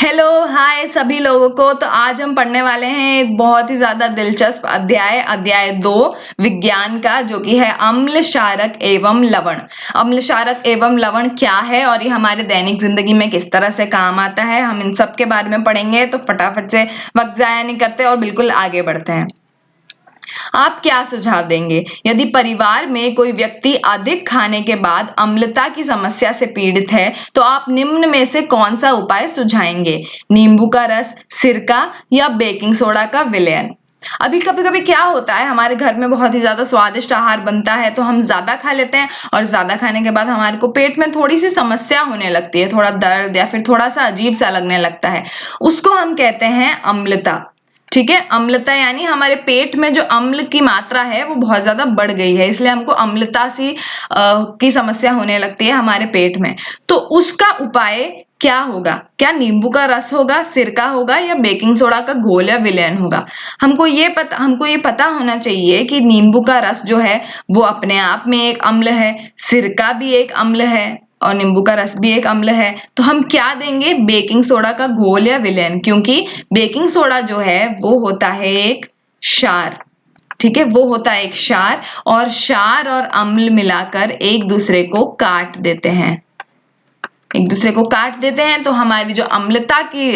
Hello hi सभी लोगों को। तो आज हम पढ़ने वाले हैं एक बहुत ही ज्यादा दिलचस्प अध्याय 2 विज्ञान का, जो कि है अम्ल क्षारक एवं लवण। अम्ल क्षारक एवं लवण क्या है और ये हमारे दैनिक जिंदगी में किस तरह से काम आता है, हम इन सब के बारे में पढ़ेंगे। तो फटाफट से वक्त जाया नहीं करते और बिल्कुल आगे बढ़ते हैं। आप क्या सुझाव देंगे यदि परिवार में कोई व्यक्ति अधिक खाने के बाद अम्लता की समस्या से पीड़ित है, तो आप निम्न में से कौन सा उपाय सुझाएंगे? नींबू का रस, सिरका या बेकिंग सोडा का विलयन? अभी कभी कभी क्या होता है, हमारे घर में बहुत ही ज्यादा स्वादिष्ट आहार बनता है तो हम ज्यादा खा लेते हैं, और ज्यादा खाने के बाद हमारे को पेट में थोड़ी सी समस्या होने लगती है, थोड़ा दर्द या फिर थोड़ा सा अजीब सा लगने लगता है। उसको हम कहते हैं अम्लता। ठीक है, अम्लता यानी हमारे पेट में जो अम्ल की मात्रा है वो बहुत ज्यादा बढ़ गई है, इसलिए हमको अम्लता की समस्या होने लगती है हमारे पेट में। तो उसका उपाय क्या होगा? क्या नींबू का रस होगा, सिरका होगा या बेकिंग सोडा का घोल या विलयन होगा? हमको ये पता होना चाहिए कि नींबू का रस जो है वो अपने आप में एक अम्ल है, सिरका भी एक अम्ल है और नींबू का रस भी एक अम्ल है। तो हम क्या देंगे? बेकिंग सोडा का घोल या विलयन, क्योंकि बेकिंग सोडा जो है वो होता है एक क्षार। ठीक है, वो होता है एक क्षार, और क्षार और अम्ल मिलाकर एक दूसरे को काट देते हैं। तो हमारी जो अम्लता की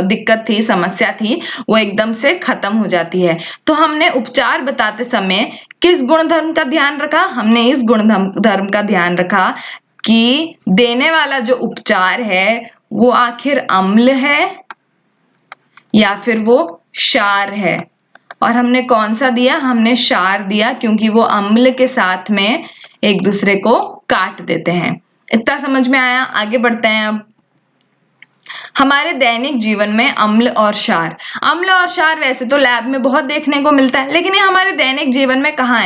दिक्कत थी, समस्या थी, वो एकदम से खत्म हो जाती है। तो हमने उपचार बताते समय किस गुणधर्म का ध्यान रखा? हमने इस गुणधर्म का ध्यान रखा कि देने वाला जो उपचार है वो आखिर अम्ल है या फिर वो क्षार है। और हमने कौन सा दिया? हमने क्षार दिया, क्योंकि वो अम्ल के साथ में एक दूसरे को काट देते हैं। इतना समझ में आया? आगे बढ़ते हैं अब। हमारे दैनिक जीवन में अम्ल और क्षार वैसे तो लैब में बहुत देखने को मिलता है, लेकिन ये हमारे दैनिक जीवन में कहाँ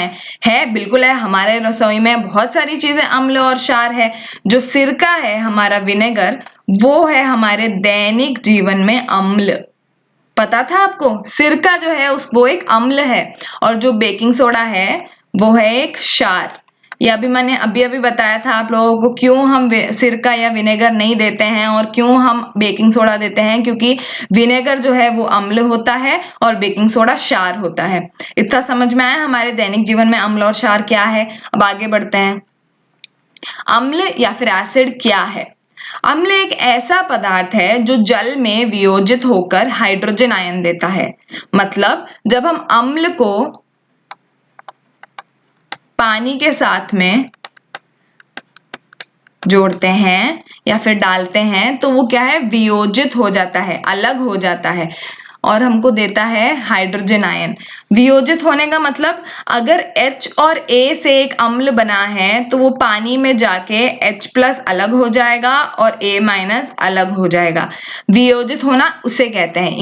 है? बिल्कुल है, हमारे रसोई में बहुत सारी चीजें अम्ल और क्षार है। जो सिरका है, हमारा विनेगर, वो है हमारे दैनिक जीवन में अम्ल। पता था आपको? सिरका जो है वो एक अम्ल है, और जो बेकिंग सोडा है वो है एक क्षार। या भी मैंने अभी बताया था आप लोगों को क्यों हम सिरका या विनेगर नहीं देते हैं और क्यों हम बेकिंग सोडा देते हैं, क्योंकि विनेगर जो है वो अम्ल होता है और बेकिंग सोडा क्षार होता है। इतना समझ में आया हमारे दैनिक जीवन में अम्ल और क्षार क्या है? अब आगे बढ़ते हैं। अम्ल या फिर एसिड क्या है? अम्ल एक ऐसा पदार्थ है जो जल में वियोजित होकर हाइड्रोजन आयन देता है। मतलब जब हम अम्ल को पानी के साथ में जोड़ते हैं या फिर डालते हैं तो वो क्या है? वियोजित हो जाता है, अलग हो जाता है, और हमको देता है हाइड्रोजन आयन। वियोजित होने का मतलब, अगर H और A से एक अम्ल बना है तो वो पानी में जाके H+ अलग हो जाएगा और A- अलग हो जाएगा। वियोजित होना उसे कहते हैं।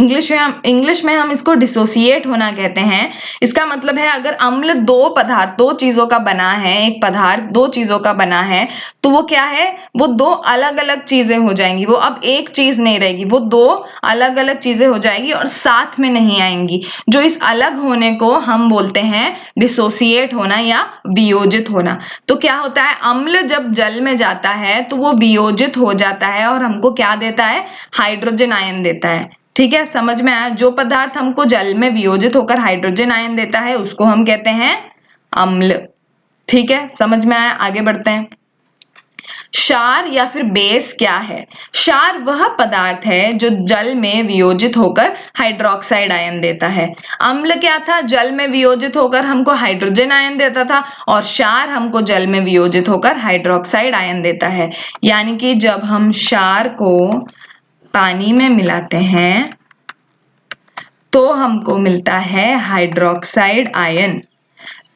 इंग्लिश में हम इसको डिसोसिएट होना कहते हैं। इसका मतलब है, अगर अम्ल दो चीजों का बना है, एक पदार्थ दो चीजों का बना है, तो वो क्या है? वो दो अलग अलग चीजें हो जाएंगी। वो अब एक चीज नहीं रहेगी, वो दो अलग अलग चीजें हो जाएगी और साथ में नहीं आएंगी। जो इस अलग होने को हम बोलते हैं डिसोसिएट होना या वियोजित होना। तो क्या होता है? अम्ल जब जल में जाता है तो वो वियोजित हो जाता है और हमको क्या देता है? हाइड्रोजन आयन देता है। ठीक है, समझ में आया? जो पदार्थ हमको जल में वियोजित होकर हाइड्रोजन आयन देता है उसको हम कहते हैं अम्ल। ठीक है, समझ में आया? आगे बढ़ते हैं। क्षार या फिर बेस क्या है? क्षार वह पदार्थ है जो जल में वियोजित होकर हाइड्रोक्साइड आयन देता है। अम्ल क्या था? जल में वियोजित होकर हमको हाइड्रोजन आयन देता था, और क्षार हमको जल में वियोजित होकर हाइड्रोक्साइड आयन देता है। यानी कि जब हम क्षार को पानी में मिलाते हैं तो हमको मिलता है हाइड्रोक्साइड आयन।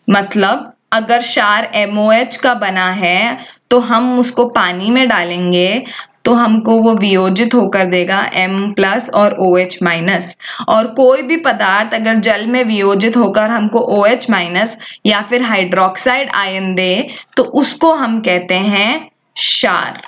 मतलब अगर क्षार MOH का बना है तो हम उसको पानी में डालेंगे तो हमको वो वियोजित होकर देगा M+ और OH-। और कोई भी पदार्थ अगर जल में वियोजित होकर हमको OH- या फिर हाइड्रोक्साइड आयन दे तो उसको हम कहते हैं क्षार।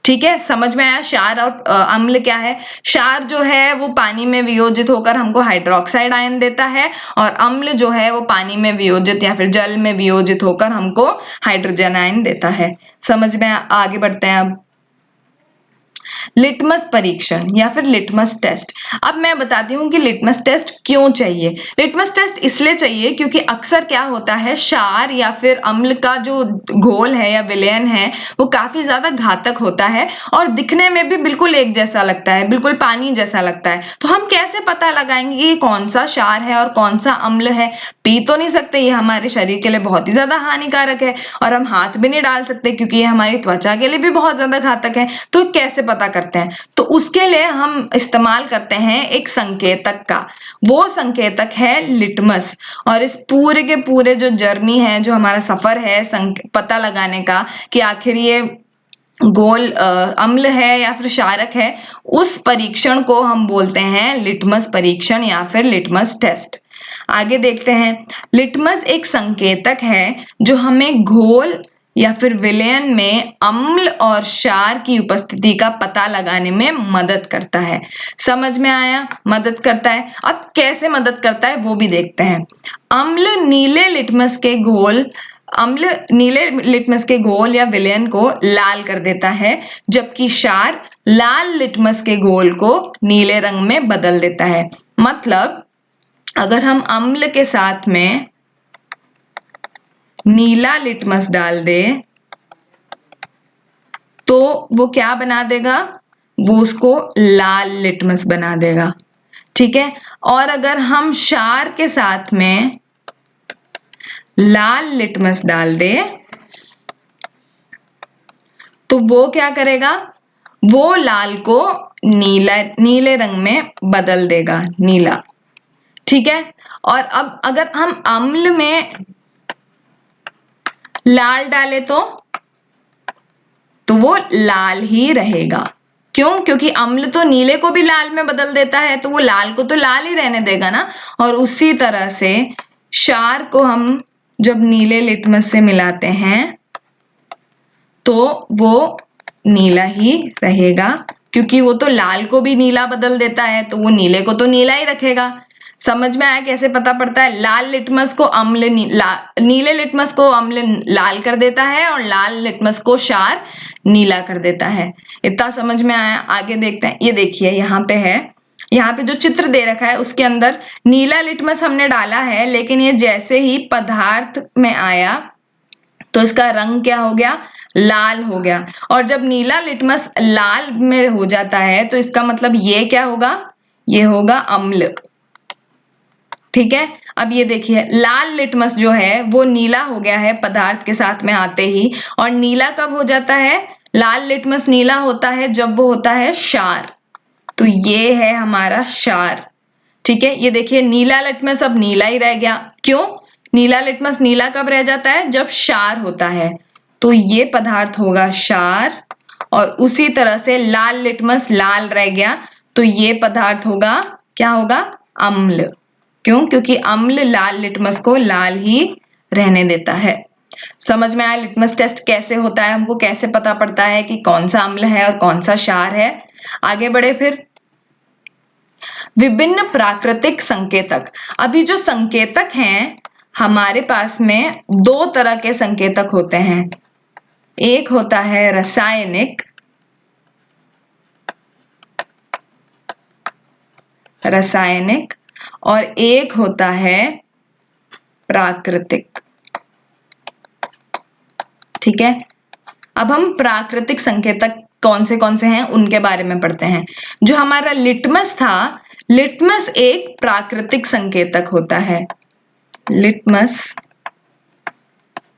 ठीक है, समझ में आया? क्षार और अम्ल क्या है? क्षार जो है वो पानी में वियोजित होकर हमको हाइड्रोक्साइड आयन देता है, और अम्ल जो है वो पानी में वियोजित या फिर जल में वियोजित होकर हमको हाइड्रोजन आयन देता है। समझ में? आगे बढ़ते हैं अब। लिटमस परीक्षण या फिर लिटमस टेस्ट। अब मैं बताती हूँ कि लिटमस टेस्ट क्यों चाहिए। लिटमस टेस्ट इसलिए चाहिए क्योंकि अक्सर क्या होता है, क्षार या फिर अम्ल का जो घोल है या विलयन है वो काफी ज्यादा घातक होता है और दिखने में भी बिल्कुल एक जैसा लगता है, बिल्कुल पानी जैसा लगता है। तो हम कैसे पता लगाएंगे कि कौन सा क्षार है और कौन सा अम्ल है? पी तो नहीं सकते, ये हमारे शरीर के लिए बहुत ही ज्यादा हानिकारक है, और हम हाथ भी नहीं डाल सकते क्योंकि ये हमारी त्वचा के लिए भी बहुत ज्यादा घातक है। तो कैसे पता करते हैं? तो उसके लिए हम इस्तेमाल करते हैं एक संकेतक का, वो संकेतक है लिटमस। और इस पूरे के पूरे जो जर्नी है, जो हमारा सफर है पता लगाने का कि आखिर ये गोल अम्ल है या फिर क्षारक है, उस परीक्षण को हम बोलते हैं लिटमस परीक्षण या फिर लिटमस टेस्ट। आगे देखते हैं। लिटमस एक संकेतक है जो हमें घोल या फिर विलयन में अम्ल और क्षार की उपस्थिति का पता लगाने में मदद करता है। समझ में आया? मदद करता है। अब कैसे मदद करता है वो भी देखते हैं। अम्ल नीले लिटमस के घोल या विलयन को लाल कर देता है, जबकि क्षार लाल लिटमस के घोल को नीले रंग में बदल देता है। मतलब अगर हम अम्ल के साथ में नीला लिटमस डाल दे तो वो क्या बना देगा? वो उसको लाल लिटमस बना देगा। ठीक है। और अगर हम क्षार के साथ में लाल लिटमस डाल दे तो वो क्या करेगा? वो लाल को नीले रंग में बदल देगा, नीला। ठीक है। और अब अगर हम अम्ल में लाल डाले तो वो लाल ही रहेगा। क्यों? क्योंकि अम्ल तो नीले को भी लाल में बदल देता है, तो वो लाल को तो लाल ही रहने देगा ना। और उसी तरह से क्षार को हम जब नीले लिटमस से मिलाते हैं तो वो नीला ही रहेगा, क्योंकि वो तो लाल को भी नीला बदल देता है, तो वो नीले को तो नीला ही रखेगा। समझ में आया कैसे पता पड़ता है? लाल लिटमस को नीले लिटमस को अम्ल लाल कर देता है और लाल लिटमस को क्षार नीला कर देता है। इतना समझ में आया? आगे देखते हैं। ये देखिए यहाँ पे है, यहाँ पे जो चित्र दे रखा है उसके अंदर नीला लिटमस हमने डाला है, लेकिन ये जैसे ही पदार्थ में आया तो इसका रंग क्या हो गया? लाल हो गया। और जब नीला लिटमस लाल में हो जाता है तो इसका मतलब ये क्या होगा? ये होगा अम्ल। ठीक है। अब ये देखिए, लाल लिटमस जो है वो नीला हो गया है पदार्थ के साथ में आते ही। और नीला कब हो जाता है? लाल लिटमस नीला होता है जब वो होता है क्षार। तो ये है हमारा क्षार। ठीक है। ये देखिए, नीला लिटमस अब नीला ही रह गया। क्यों? नीला लिटमस नीला कब रह जाता है? जब क्षार होता है। तो ये पदार्थ होगा क्षार। और उसी तरह से लाल लिटमस लाल रह गया, तो ये पदार्थ होगा, क्या होगा? अम्ल। क्यों? क्योंकि अम्ल लाल लिटमस को लाल ही रहने देता है। समझ में आया लिटमस टेस्ट कैसे होता है, हमको कैसे पता पड़ता है कि कौन सा अम्ल है और कौन सा क्षार है? आगे बढ़े फिर। विभिन्न प्राकृतिक संकेतक। अभी जो संकेतक हैं, हमारे पास में दो तरह के संकेतक होते हैं। एक होता है रासायनिक और एक होता है प्राकृतिक। ठीक है। अब हम प्राकृतिक संकेतक कौन से हैं उनके बारे में पढ़ते हैं। जो हमारा लिटमस था, लिटमस एक प्राकृतिक संकेतक होता है। लिटमस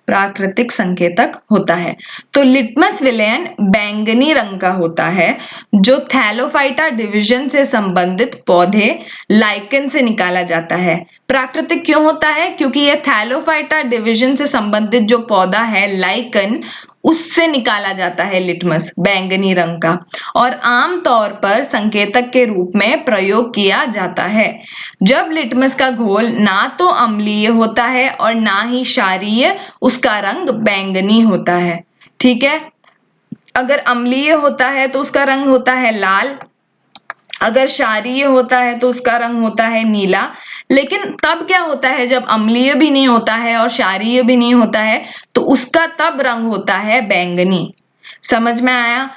प्राकृतिक संकेतक होता है। तो लिटमस विलयन बैंगनी रंग का होता है, जो थैलोफाइटा डिवीजन से संबंधित पौधे लाइकन से निकाला जाता है। प्राकृतिक क्यों होता है? क्योंकि यह थैलोफाइटा डिवीजन से संबंधित जो पौधा है लाइकन, उससे निकाला जाता है लिटमस बैंगनी रंग का, और आमतौर पर संकेतक के रूप में प्रयोग किया जाता है। जब लिटमस का घोल ना तो अम्लीय होता है और ना ही क्षारीय, उसका रंग बैंगनी होता है। ठीक है। अगर अम्लीय होता है तो उसका रंग होता है लाल, अगर क्षारीय होता है तो उसका रंग होता है नीला। लेकिन तब क्या होता है, जब अम्लीय भी नहीं होता है और क्षारीय भी नहीं होता है, तो उसका तब रंग होता है बैंगनी। समझ में आया?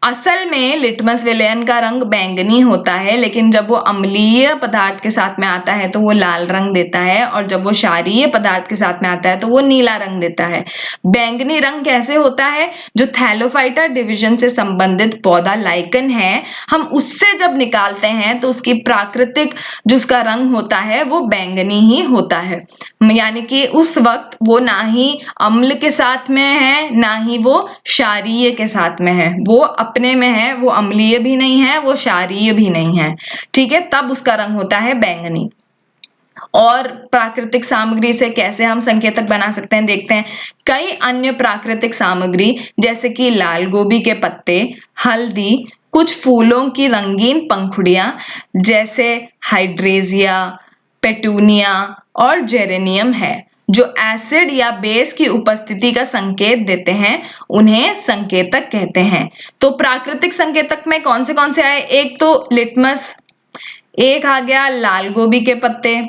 असल में लिटमस विलयन का रंग बैंगनी होता है, लेकिन जब वो अम्लीय पदार्थ के साथ में आता है तो वो लाल रंग देता है, और जब वो क्षारीय पदार्थ के साथ में आता है तो वो नीला रंग देता है। बैंगनी रंग कैसे होता है? जो थैलोफाइटा डिवीजन से संबंधित पौधा लाइकन है, हम उससे जब निकालते हैं तो उसकी प्राकृतिक जो उसका रंग होता है वो बैंगनी ही होता है। यानी कि उस वक्त वो ना ही अम्ल के साथ में है ना ही वो क्षारीय के साथ में है, वो अपने में है, वो अम्लीय भी नहीं है, वो क्षारीय भी नहीं है। ठीक है, तब उसका रंग होता है बैंगनी। और प्राकृतिक सामग्री से कैसे हम संकेतक बना सकते हैं, देखते हैं। कई अन्य प्राकृतिक सामग्री जैसे कि लाल गोभी के पत्ते, हल्दी, कुछ फूलों की रंगीन पंखुड़ियां जैसे हाइड्रेजिया, पेटूनिया और जेरेनियम है, जो एसिड या बेस की उपस्थिति का संकेत देते हैं, उन्हें संकेतक कहते हैं। तो प्राकृतिक संकेतक में कौन से आए? एक तो लिटमस, एक आ गया लाल गोभी के पत्ते,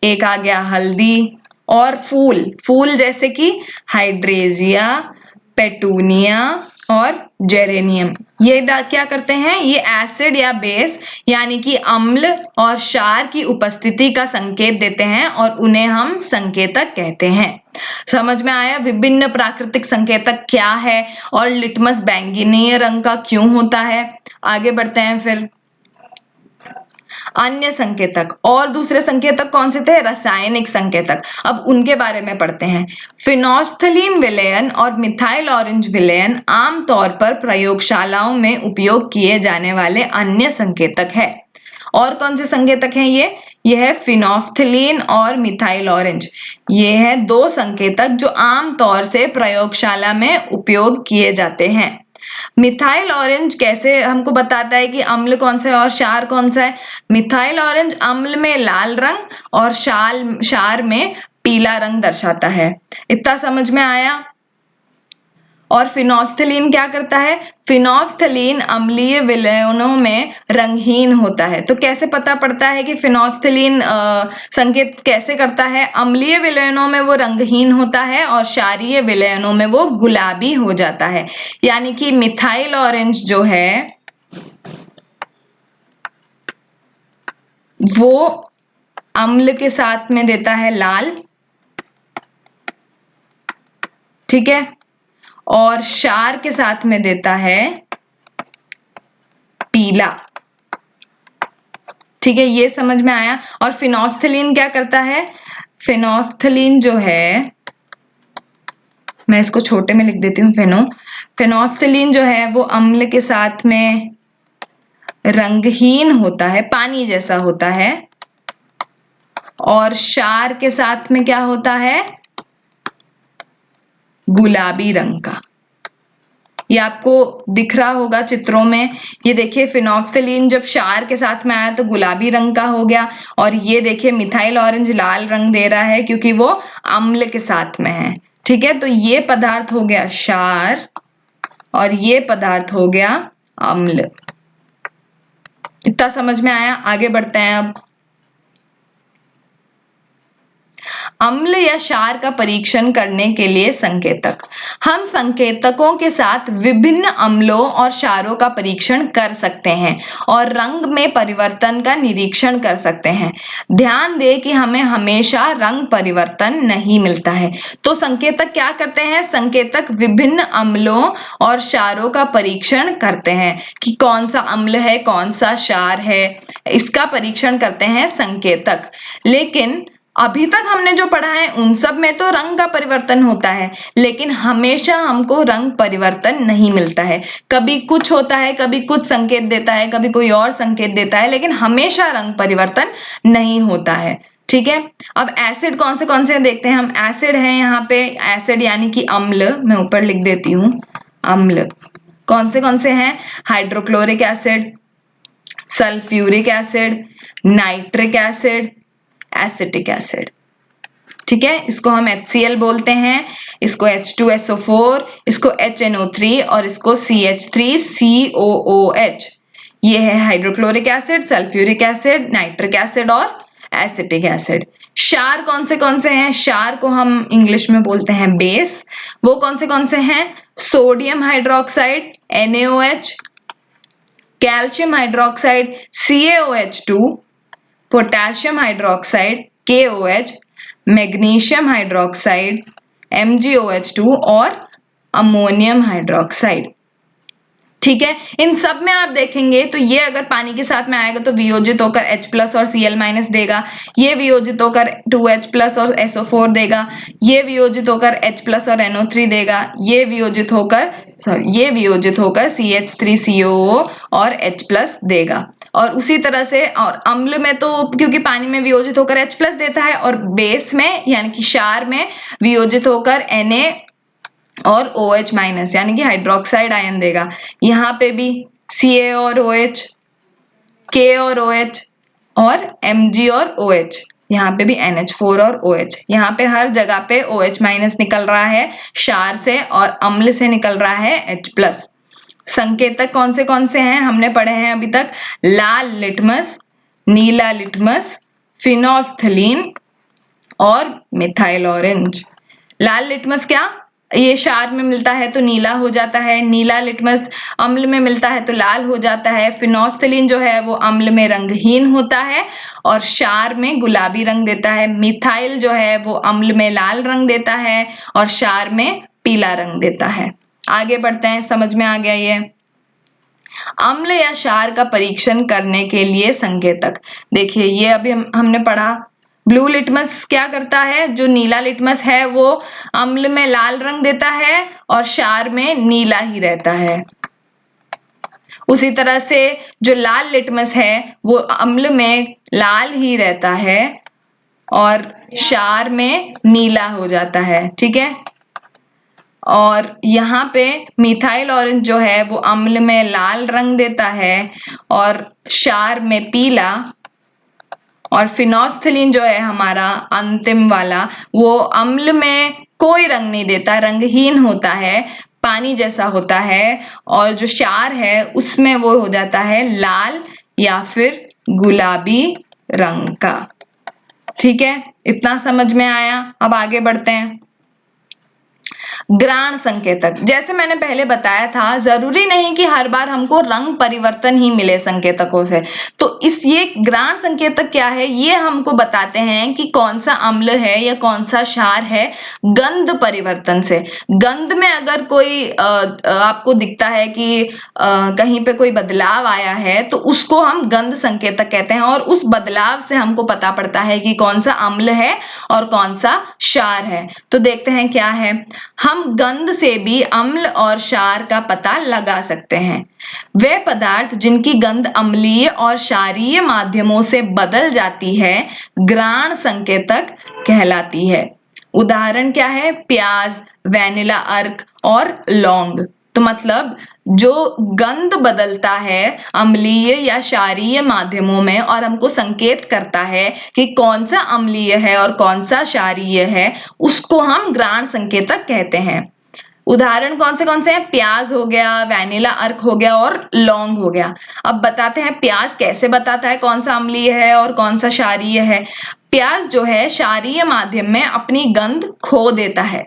एक आ गया हल्दी, और फूल, फूल जैसे कि हाइड्रेजिया, पेटूनिया और जेरेनियम। ये क्या करते हैं? ये एसिड या बेस यानी कि अम्ल और क्षार की उपस्थिति का संकेत देते हैं, और उन्हें हम संकेतक कहते हैं। समझ में आया विभिन्न प्राकृतिक संकेतक क्या है और लिटमस बैंगनी रंग का क्यों होता है? आगे बढ़ते हैं फिर। अन्य संकेतक और दूसरे संकेतक कौन से थे? रासायनिक संकेतक। अब उनके बारे में पढ़ते हैं। फिनोल्फ्थालीन विलयन और मिथाइल ऑरेंज विलयन आमतौर पर प्रयोगशालाओं में उपयोग किए जाने वाले अन्य संकेतक है। और कौन से संकेतक हैं ये? है फिनोल्फ्थालीन और मिथाइल ऑरेंज। ये है दो संकेतक जो आमतौर से प्रयोगशाला में उपयोग किए जाते हैं। मिथाइल ऑरेंज कैसे हमको बताता है कि अम्ल कौन सा है और क्षार कौन सा है? मिथाइल ऑरेंज अम्ल में लाल रंग और क्षार में पीला रंग दर्शाता है। इतना समझ में आया? और फिनोल्फ्थालीन क्या करता है? फिनोल्फ्थालीन अम्लीय विलयनों में रंगहीन होता है। तो कैसे पता पड़ता है कि फिनोल्फ्थालीन संकेत कैसे करता है? अम्लीय विलयनों में वो रंगहीन होता है और क्षारीय विलयनों में वो गुलाबी हो जाता है। यानी कि मिथाइल ऑरेंज जो है वो अम्ल के साथ में देता है लाल, ठीक है, और क्षार के साथ में देता है पीला। ठीक है, ये समझ में आया। और फिनोल्फ्थालीन क्या करता है? फिनोल्फ्थालीन जो है, मैं इसको छोटे में लिख देती हूँ, फिनोल्फ्थालीन जो है वो अम्ल के साथ में रंगहीन होता है, पानी जैसा होता है, और क्षार के साथ में क्या होता है? गुलाबी रंग का। ये आपको दिख रहा होगा चित्रों में। ये देखिए फिनोल्फ्थालीन जब क्षार के साथ में आया तो गुलाबी रंग का हो गया, और ये देखिए मिथाइल ऑरेंज लाल रंग दे रहा है क्योंकि वो अम्ल के साथ में है। ठीक है, तो ये पदार्थ हो गया क्षार और ये पदार्थ हो गया अम्ल। इतना समझ में आया? आगे बढ़ते हैं अब। अम्ल या क्षार का परीक्षण करने के लिए संकेतक। हम संकेतकों के साथ विभिन्न अम्लों और क्षारों का परीक्षण कर सकते हैं और रंग में परिवर्तन का निरीक्षण कर सकते हैं। ध्यान दें कि हमें हमेशा रंग परिवर्तन नहीं मिलता है। तो संकेतक क्या करते हैं? संकेतक विभिन्न अम्लों और क्षारों का परीक्षण करते हैं कि कौन सा अम्ल है, कौन सा क्षार है, इसका परीक्षण करते हैं संकेतक। लेकिन अभी तक हमने जो पढ़ा है उन सब में तो रंग का परिवर्तन होता है, लेकिन हमेशा हमको रंग परिवर्तन नहीं मिलता है। कभी कुछ होता है, कभी कुछ संकेत देता है, कभी कोई और संकेत देता है, लेकिन हमेशा रंग परिवर्तन नहीं होता है। ठीक है, अब एसिड कौन से देखते हैं हम। एसिड है यहाँ पे, एसिड यानी कि अम्ल, मैं ऊपर लिख देती हूँ अम्ल। कौन से हैं? Hydrochloric acid, sulphuric acid, nitric acid, acetic acid. ठीक है, इसको हम HCl बोलते हैं, इसको H2SO4, इसको HNO3 और इसको CH3COOH। ये है hydrochloric acid, sulphuric acid, nitric acid और एसिटिक एसिड। क्षार कौन से हैं? क्षार को हम इंग्लिश में बोलते हैं बेस। वो कौन से हैं? Sodium hydroxide NaOH, calcium hydroxide CaOH2, potassium hydroxide KOH, magnesium hydroxide MgOH2 और अमोनियम हाइड्रोक्साइड। ठीक है, इन सब में आप देखेंगे तो ये अगर पानी के साथ में आएगा तो वियोजित होकर H+ और Cl- देगा, ये वियोजित होकर 2H+ और SO4 देगा, ये वियोजित होकर H+ और NO3 देगा, ये वियोजित होकर CH3COO और H+ देगा। और उसी तरह से और अम्ल में तो क्योंकि पानी में वियोजित होकर H+ देता है, और बेस में यानी कि क्षार में वियोजित होकर Na और OH- यानी कि हाइड्रोक्साइड आयन देगा। यहाँ पे भी Ca और OH, K और OH और Mg और OH, यहाँ पे भी NH4 और OH, यहाँ पे हर जगह पे OH- निकल रहा है क्षार से, और अम्ल से निकल रहा है H+। संकेतक कौन से हैं हमने पढ़े हैं अभी तक? लाल लिटमस, नीला लिटमस, फिनोल्फ्थलीन और मिथाइल ऑरेंज। लाल लिटमस क्या? ये क्षार में मिलता है तो नीला हो जाता है, नीला लिटमस अम्ल में मिलता है तो लाल हो जाता है, फिनोल्फ्थलीन जो है वो अम्ल में रंगहीन होता है और क्षार में गुलाबी रंग देता है, मिथाइल जो है वो अम्ल में लाल रंग देता है और क्षार में पीला रंग देता है। आगे बढ़ते हैं, समझ में आ गया ये? अम्ल या क्षार का परीक्षण करने के लिए संकेतक। देखिए ये अभी हमने पढ़ा, ब्लू लिटमस क्या करता है? जो नीला लिटमस है वो अम्ल में लाल रंग देता है और क्षार में नीला ही रहता है। उसी तरह से जो लाल लिटमस है वो अम्ल में लाल ही रहता है और क्षार में नीला हो जाता है। ठीक है, और यहाँ पे मिथाइल ऑरेंज जो है वो अम्ल में लाल रंग देता है और क्षार में पीला, और फिनोल्फ्थलीन जो है हमारा अंतिम वाला वो अम्ल में कोई रंग नहीं देता, रंगहीन होता है, पानी जैसा होता है, और जो क्षार है उसमें वो हो जाता है लाल या फिर गुलाबी रंग का। ठीक है, इतना समझ में आया? अब आगे बढ़ते हैं। ग्राण संकेतक, जैसे मैंने पहले बताया था, जरूरी नहीं कि हर बार हमको रंग परिवर्तन ही मिले संकेतकों से। तो ये ग्राण संकेतक क्या है? ये हमको बताते हैं कि कौन सा अम्ल है या कौन सा क्षार है गंध परिवर्तन से। गंध में अगर कोई आपको दिखता है कि कहीं पे कोई बदलाव आया है तो उसको हम गंध संकेतक कहते हैं, और उस बदलाव से हमको पता पड़ता है कि कौन सा अम्ल है और कौन सा क्षार है। तो देखते हैं क्या है। हम गंध से भी अम्ल और क्षार का पता लगा सकते हैं। वे पदार्थ जिनकी गंध अम्लीय और क्षारीय माध्यमों से बदल जाती है ग्राण संकेतक कहलाती है। उदाहरण क्या है? प्याज, वैनिला अर्क और लौंग। तो मतलब जो गंध बदलता है अम्लीय या क्षारीय माध्यमों में और हमको संकेत करता है कि कौन सा अम्लीय है और कौन सा क्षारीय है, उसको हम ग्राण संकेतक कहते हैं। उदाहरण कौन से हैं? प्याज हो गया, वैनिला अर्क हो गया और लौंग हो गया। अब बताते हैं प्याज कैसे बताता है कौन सा अम्लीय है और कौन सा क्षारीय है। प्याज जो है क्षारीय माध्यम में अपनी गंध खो देता है,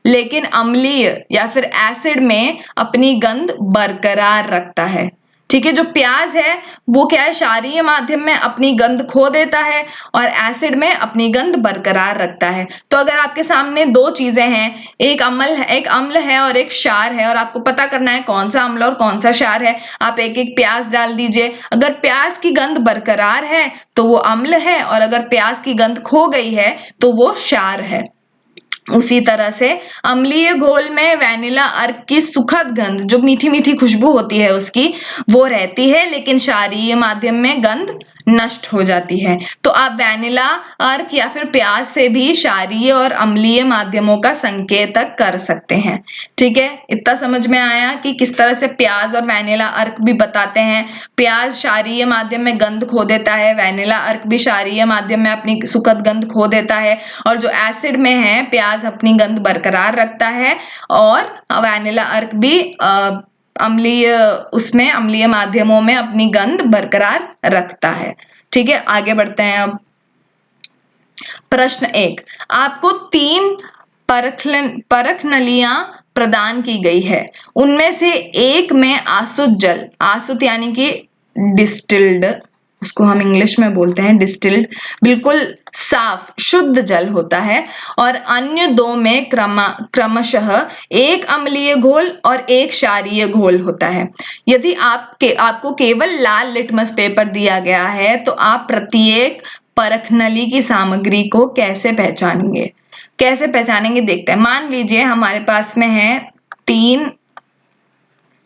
लेकिन अम्लीय या फिर एसिड में अपनी गंध बरकरार रखता है। ठीक है, जो प्याज है वो क्या है? क्षारीय माध्यम में अपनी गंध खो देता है और एसिड में अपनी गंध बरकरार रखता है। तो अगर आपके सामने दो चीजें हैं, एक अम्ल है और एक क्षार है, और आपको पता करना है कौन सा अम्ल और कौन सा क्षार है, आप एक एक प्याज डाल दीजिए। अगर प्याज की गंध बरकरार है तो वो अम्ल है, और अगर प्याज की गंध खो गई है तो वो क्षार है। उसी तरह से अम्लीय घोल में वैनिला अर्क की सुखद गंध, जो मीठी मीठी खुशबू होती है उसकी, वो रहती है, लेकिन क्षारीय माध्यम में गंध नष्ट हो जाती है। तो आप वैनिला अर्क या फिर प्याज से भी क्षारीय और अम्लीय माध्यमों का संकेतक कर सकते हैं। ठीक है, इतना समझ में आया कि किस तरह से प्याज और वैनिला अर्क भी बताते हैं। प्याज क्षारीय माध्यम में गंध खो देता है, वैनिला अर्क भी क्षारीय माध्यम में अपनी सुखद गंध खो देता है, और जो एसिड में है प्याज अपनी गंध बरकरार रखता है और वैनिला अर्क भी अम्लीय माध्यमों में अपनी गंध बरकरार रखता है। ठीक है, आगे बढ़ते हैं अब। प्रश्न 1, आपको 3 परख नलियां प्रदान की गई है, उनमें से एक में आसुत जल, आसुत यानी कि डिस्टिल्ड, उसको हम इंग्लिश में बोलते हैं डिस्टिल्ड, बिल्कुल साफ शुद्ध जल होता है, और अन्य 2 में क्रमशः एक अम्लीय घोल और एक क्षारीय घोल होता है। यदि आपको केवल लाल लिटमस पेपर दिया गया है तो आप प्रत्येक परख नली की सामग्री को कैसे पहचानेंगे देखते हैं। मान लीजिए हमारे पास में है 3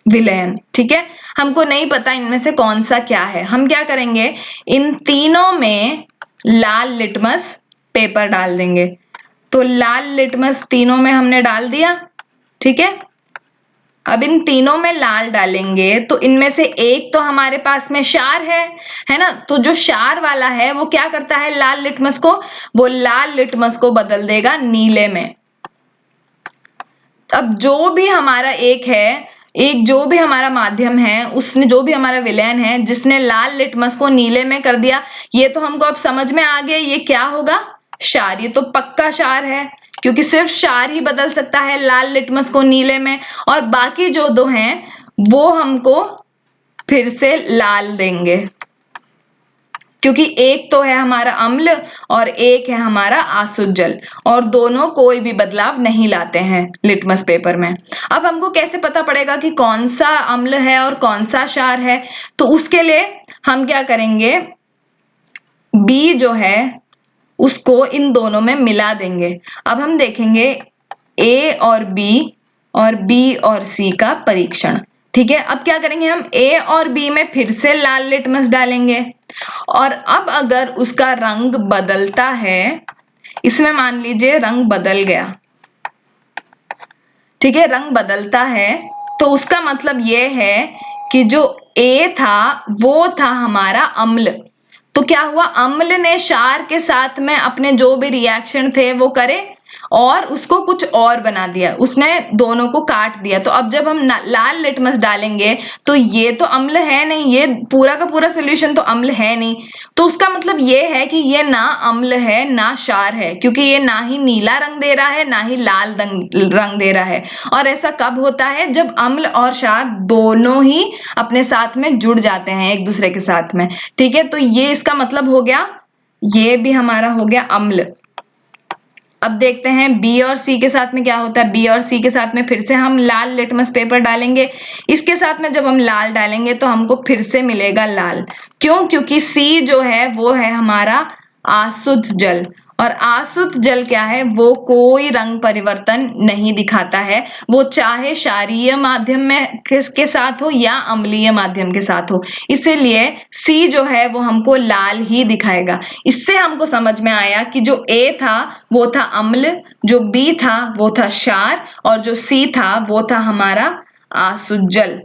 विलयन, ठीक है, हमको नहीं पता इनमें से कौन सा क्या है। हम क्या करेंगे, इन तीनों में लाल लिटमस पेपर डाल देंगे। तो लाल लिटमस तीनों में हमने डाल दिया, ठीक है। अब इन तीनों में लाल डालेंगे तो इनमें से एक तो हमारे पास में क्षार है ना, तो जो क्षार वाला है वो क्या करता है, लाल लिटमस को, वो लाल लिटमस को बदल देगा नीले में। अब जो भी हमारा जो भी हमारा माध्यम है, उसने जो भी हमारा विलयन है जिसने लाल लिटमस को नीले में कर दिया, ये तो हमको अब समझ में आ गया ये क्या होगा, क्षार। ये तो पक्का क्षार है क्योंकि सिर्फ क्षार ही बदल सकता है लाल लिटमस को नीले में, और बाकी जो 2 हैं वो हमको फिर से लाल देंगे क्योंकि एक तो है हमारा अम्ल और एक है हमारा आसुत जल, और दोनों कोई भी बदलाव नहीं लाते हैं लिटमस पेपर में। अब हमको कैसे पता पड़ेगा कि कौन सा अम्ल है और कौन सा क्षार है, तो उसके लिए हम क्या करेंगे, बी जो है उसको इन दोनों में मिला देंगे। अब हम देखेंगे ए और बी और सी का परीक्षण, ठीक है। अब क्या करेंगे, हम ए और बी में फिर से लाल लिटमस डालेंगे, और अब अगर उसका रंग बदलता है, इसमें मान लीजिए रंग बदल गया, ठीक है, रंग बदलता है, तो उसका मतलब यह है कि जो ए था वो था हमारा अम्ल। तो क्या हुआ, अम्ल ने क्षार के साथ में अपने जो भी रिएक्शन थे वो करे और उसको कुछ और बना दिया, उसने दोनों को काट दिया। तो अब जब हम लाल लिटमस डालेंगे तो ये तो अम्ल है नहीं, ये पूरा का पूरा सोल्यूशन तो अम्ल है नहीं, तो उसका मतलब ये है कि ये ना अम्ल है ना क्षार है, क्योंकि ये ना ही नीला रंग दे रहा है ना ही लाल रंग दे रहा है। और ऐसा कब होता है, जब अम्ल और क्षार दोनों ही अपने साथ में जुड़ जाते हैं एक दूसरे के साथ में, ठीक है। तो ये इसका मतलब हो गया, ये भी हमारा हो गया अम्ल। अब देखते हैं बी और सी के साथ में क्या होता है। बी और सी के साथ में फिर से हम लाल लिटमस पेपर डालेंगे, इसके साथ में जब हम लाल डालेंगे तो हमको फिर से मिलेगा लाल। क्यों, क्योंकि सी जो है वो है हमारा आसुत जल, और आसुत जल क्या है, वो कोई रंग परिवर्तन नहीं दिखाता है, वो चाहे क्षारीय माध्यम में के साथ हो या अम्लीय माध्यम के साथ हो, इसीलिए सी जो है वो हमको लाल ही दिखाएगा। इससे हमको समझ में आया कि जो ए था वो था अम्ल, जो बी था वो था क्षार, और जो सी था वो था हमारा आसुत जल।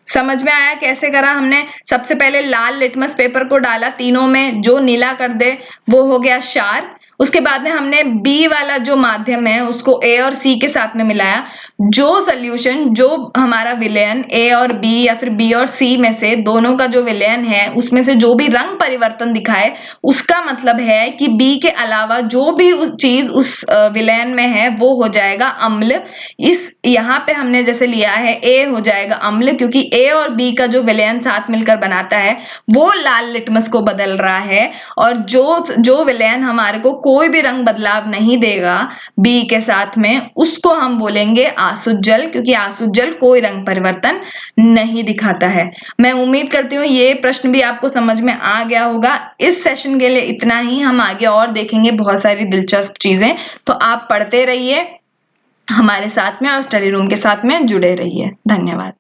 समझ में आया कैसे करा हमने। सबसे पहले लाल लिटमस पेपर को डाला, तीनों में जो नीला कर दे वो हो गया क्षार। उसके बाद में हमने बी वाला जो माध्यम है उसको ए और सी के साथ में मिलाया। जो सोल्यूशन, जो हमारा विलयन ए और बी या फिर बी और सी में से दोनों का जो विलयन है उसमें से जो भी रंग परिवर्तन दिखाए, उसका मतलब है कि बी के अलावा जो भी चीज उस विलयन में है वो हो जाएगा अम्ल। इस यहाँ पे हमने जैसे लिया है ए हो जाएगा अम्ल, क्योंकि ए और बी का जो विलयन साथ मिलकर बनाता है वो लाल लिटमस को बदल रहा है, और जो विलयन हमारे को कोई भी रंग बदलाव नहीं देगा बी के साथ में, उसको हम बोलेंगे आसुत जल, क्योंकि आसुत जल कोई रंग परिवर्तन नहीं दिखाता है। मैं उम्मीद करती हूँ ये प्रश्न भी आपको समझ में आ गया होगा। इस सेशन के लिए इतना ही, हम आगे और देखेंगे बहुत सारी दिलचस्प चीजें। तो आप पढ़ते रहिए हमारे साथ में और स्टडी रूम के साथ में जुड़े रहिए। धन्यवाद।